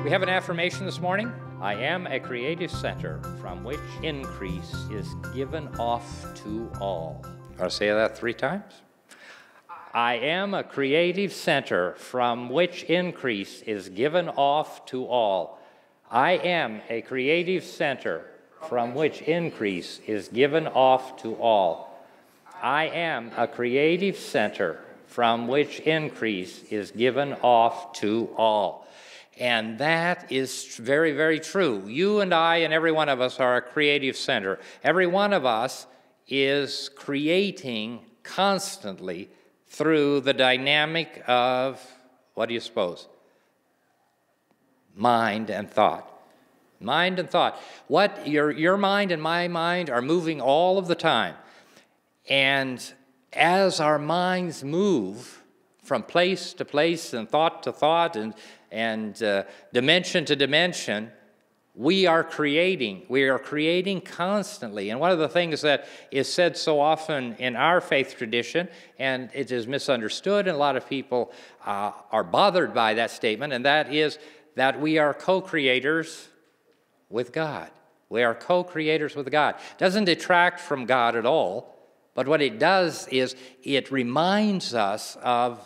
We have an affirmation this morning. I am a creative center from which increase is given off to all. I'll say that 3 times. I am a creative center from which increase is given off to all. I am a creative center from which increase is given off to all. I am a creative center from which increase is given off to all. And that is very, very true. You and I and every one of us are a creative center. Every one of us is creating constantly through the dynamic of, what do you suppose? Mind and thought. Mind and thought. What your mind and my mind are moving all of the time. And as our minds move from place to place and thought to thought and dimension to dimension, we are creating. We are creating constantly. And one of the things that is said so often in our faith tradition, and it is misunderstood, and a lot of people are bothered by that statement, and that is that we are co-creators with God. We are co-creators with God. It doesn't detract from God at all, but what it does is it reminds us of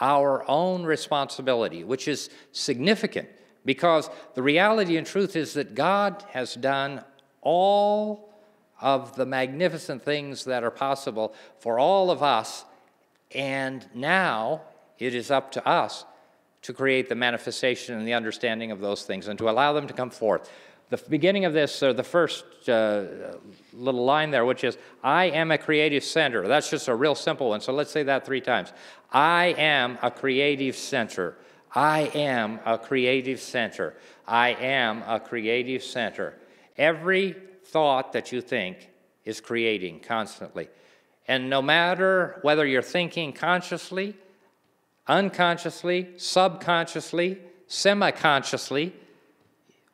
our own responsibility, which is significant, because the reality and truth is that God has done all of the magnificent things that are possible for all of us, and now it is up to us to create the manifestation and the understanding of those things and to allow them to come forth. The beginning of this, or the first little line there, which is, I am a creative center. That's just a real simple one, so let's say that 3 times. I am a creative center. I am a creative center. I am a creative center. Every thought that you think is creating constantly. And no matter whether you're thinking consciously, unconsciously, subconsciously, semi-consciously,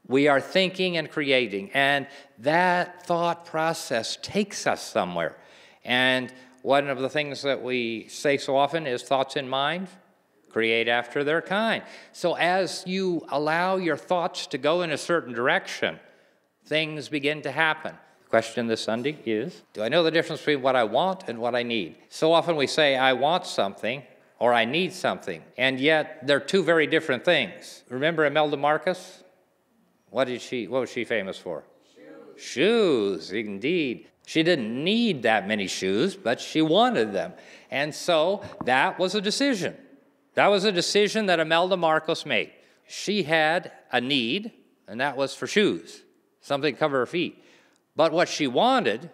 we are thinking and creating. And that thought process takes us somewhere. And one of the things that we say so often is thoughts in mind create after their kind. So as you allow your thoughts to go in a certain direction, things begin to happen. The question this Sunday is, do I know the difference between what I want and what I need? So often we say, I want something, or I need something, and yet they're 2 very different things. Remember Imelda Marcus? What was she famous for? Shoes. Shoes, indeed. She didn't need that many shoes, but she wanted them. And so that was a decision. That was a decision that Imelda Marcos made. She had a need, and that was for shoes, something to cover her feet. But what she wanted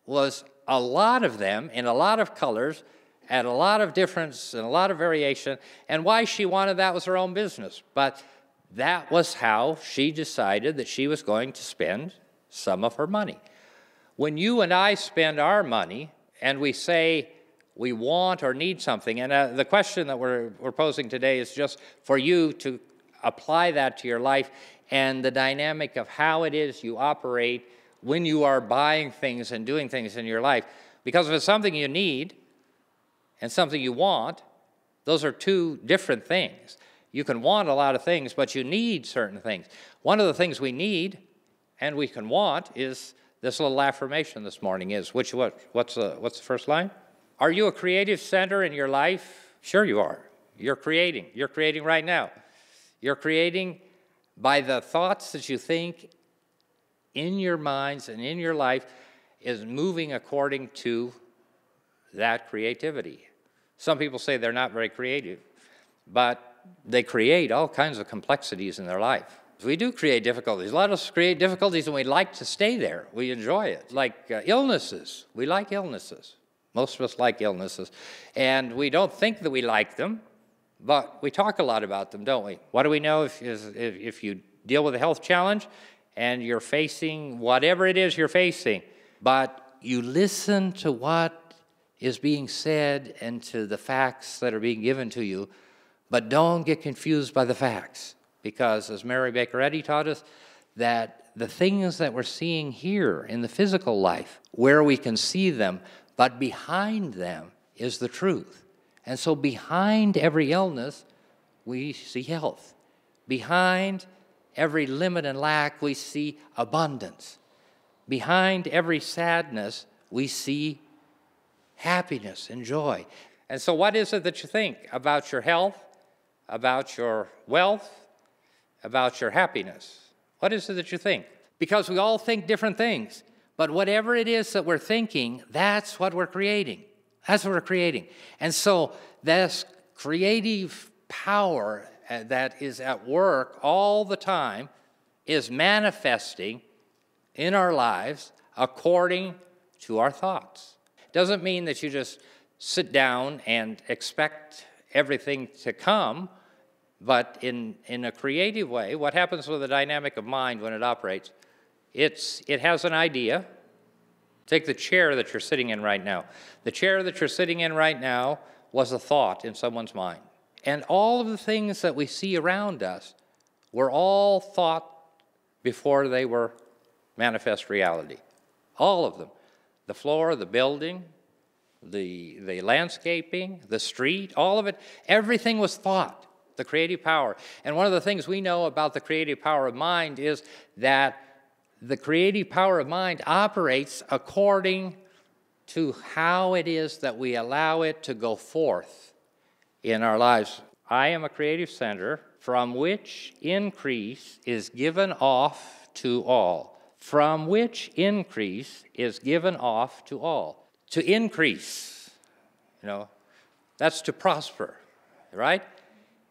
was a lot of them in a lot of colors, at a lot of difference and a lot of variation, and why she wanted that was her own business. But that was how she decided that she was going to spend some of her money. When you and I spend our money and we say we want or need something, and the question that we're posing today is just for you to apply that to your life and the dynamic of how it is you operate when you are buying things and doing things in your life. Because if it's something you need and something you want, those are 2 different things. You can want a lot of things, but you need certain things. One of the things we need and we can want is this little affirmation this morning is, what's the first line? Are you a creative center in your life? Sure you are. You're creating. You're creating right now. You're creating by the thoughts that you think in your minds and in your life is moving according to that creativity. Some people say they're not very creative, but they create all kinds of complexities in their life. We do create difficulties. A lot of us create difficulties and we like to stay there. We enjoy it. Like illnesses. We like illnesses. Most of us like illnesses. And we don't think that we like them, but we talk a lot about them, don't we? What do we know if you deal with a health challenge and you're facing whatever it is you're facing, but you listen to what is being said and to the facts that are being given to you, but don't get confused by the facts. Because as Mary Baker Eddy taught us, that the things that we're seeing here in the physical life, where we can see them, but behind them is the truth. And so behind every illness, we see health. Behind every limit and lack, we see abundance. Behind every sadness, we see happiness and joy. And so what is it that you think about your health, about your wealth, about your happiness? What is it that you think? Because we all think different things. But whatever it is that we're thinking, that's what we're creating. That's what we're creating. And so this creative power that is at work all the time is manifesting in our lives according to our thoughts. Doesn't mean that you just sit down and expect everything to come, but in a creative way, what happens with the dynamic of mind when it operates, it has an idea. Take the chair that you're sitting in right now. The chair that you're sitting in right now was a thought in someone's mind. And all of the things that we see around us were all thought before they were manifest reality. All of them. The floor, the building, the landscaping, the street, all of it, everything was thought, the creative power. And one of the things we know about the creative power of mind is that the creative power of mind operates according to how it is that we allow it to go forth in our lives. I am a creative center from which increase is given off to all. From which increase is given off to all. To increase, that's to prosper, right?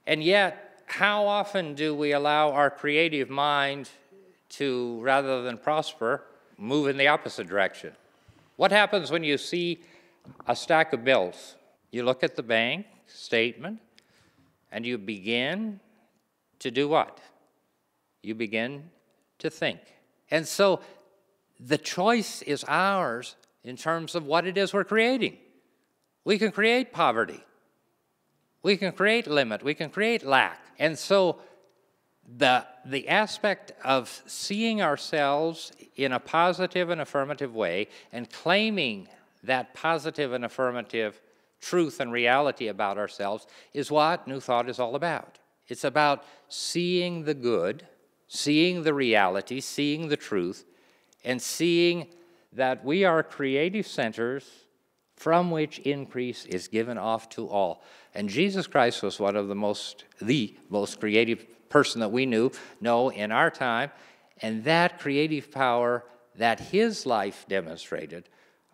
And yet, how often do we allow our creative mind to, rather than prosper, move in the opposite direction? What happens when you see a stack of bills? You look at the bank statement and you begin to do what? You begin to think. And so the choice is ours in terms of what it is we're creating. We can create poverty. We can create limit. We can create lack. And so the aspect of seeing ourselves in a positive and affirmative way and claiming that positive and affirmative truth and reality about ourselves is what New Thought is all about. It's about seeing the good, seeing the reality, seeing the truth, and seeing that we are creative centers from which increase is given off to all. And Jesus Christ was one of the most creative person that we know in our time, and that creative power that his life demonstrated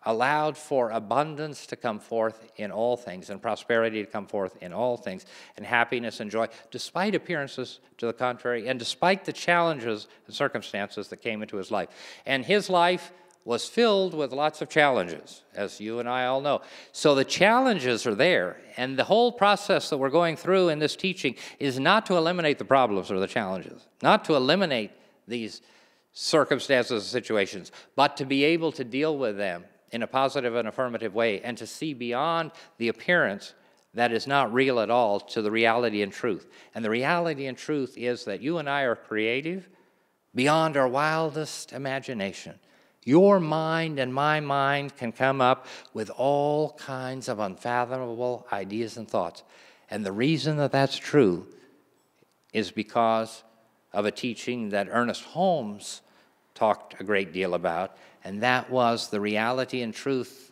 allowed for abundance to come forth in all things, and prosperity to come forth in all things, and happiness and joy, despite appearances to the contrary, and despite the challenges and circumstances that came into his life. And his life was filled with lots of challenges, as you and I all know. So the challenges are there, and the whole process that we're going through in this teaching is not to eliminate the problems or the challenges, not to eliminate these circumstances and situations, but to be able to deal with them in a positive and affirmative way, and to see beyond the appearance that is not real at all to the reality and truth. And the reality and truth is that you and I are creative beyond our wildest imagination. Your mind and my mind can come up with all kinds of unfathomable ideas and thoughts. And the reason that that's true is because of a teaching that Ernest Holmes talked a great deal about, and that was the reality and truth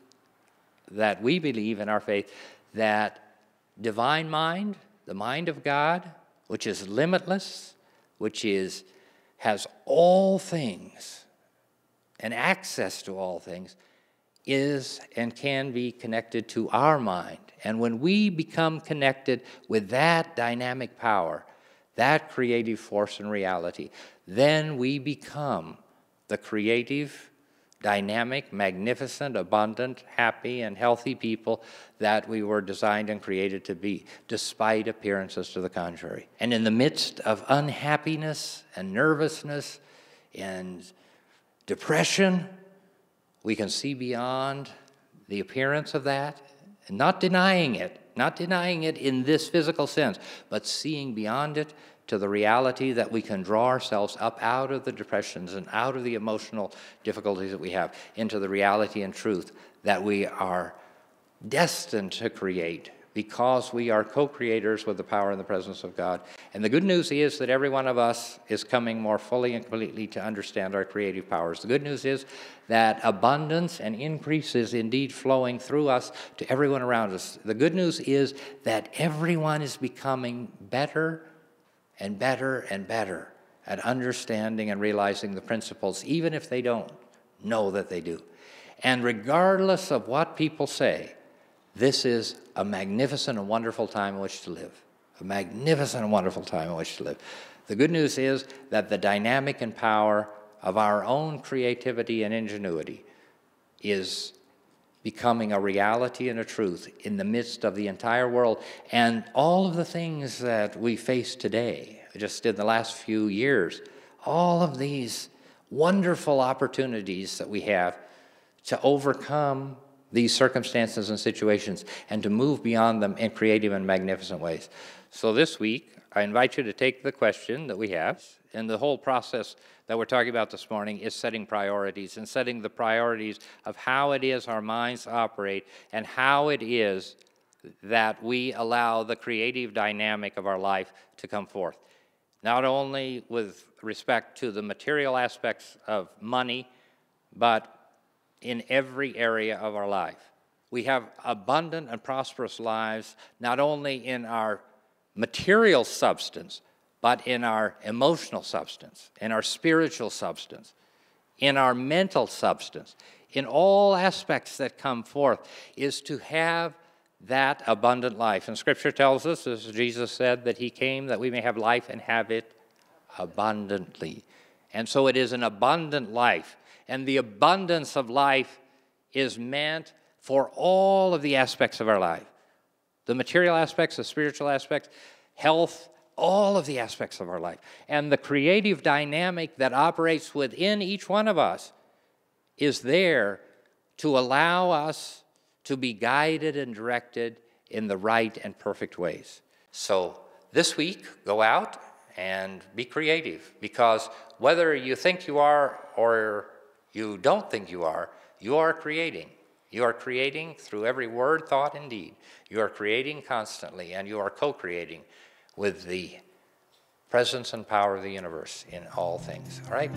that we believe in our faith, that divine mind, the mind of God, which is limitless, which has all things and access to all things, is and can be connected to our mind. And when we become connected with that dynamic power, that creative force and reality, then we become the creative, dynamic, magnificent, abundant, happy, and healthy people that we were designed and created to be, despite appearances to the contrary. And in the midst of unhappiness and nervousness and depression, we can see beyond the appearance of that, and not denying it in this physical sense, but seeing beyond it to the reality that we can draw ourselves up out of the depressions and out of the emotional difficulties that we have into the reality and truth that we are destined to create because we are co-creators with the power and the presence of God. And the good news is that every one of us is coming more fully and completely to understand our creative powers. The good news is that abundance and increase is indeed flowing through us to everyone around us. The good news is that everyone is becoming better and better and better at understanding and realizing the principles, even if they don't know that they do. And regardless of what people say, this is a magnificent and wonderful time in which to live. A magnificent and wonderful time in which to live. The good news is that the dynamic and power of our own creativity and ingenuity is becoming a reality and a truth in the midst of the entire world. And all of the things that we face today, just in the last few years, all of these wonderful opportunities that we have to overcome these circumstances and situations and to move beyond them in creative and magnificent ways. So this week, I invite you to take the question that we have, and the whole process that we're talking about this morning is setting priorities, and setting the priorities of how it is our minds operate and how it is that we allow the creative dynamic of our life to come forth. Not only with respect to the material aspects of money, but in every area of our life. We have abundant and prosperous lives, not only in our material substance, but in our emotional substance, in our spiritual substance, in our mental substance, in all aspects that come forth, is to have that abundant life. And Scripture tells us, as Jesus said, that He came that we may have life and have it abundantly. And so it is an abundant life. And the abundance of life is meant for all of the aspects of our life. The material aspects, the spiritual aspects, health, all of the aspects of our life. And the creative dynamic that operates within each one of us is there to allow us to be guided and directed in the right and perfect ways. So this week, go out and be creative, because whether you think you are or you don't think you are creating. You are creating through every word, thought, and deed. You are creating constantly, and you are co-creating with the presence and power of the universe in all things. All right?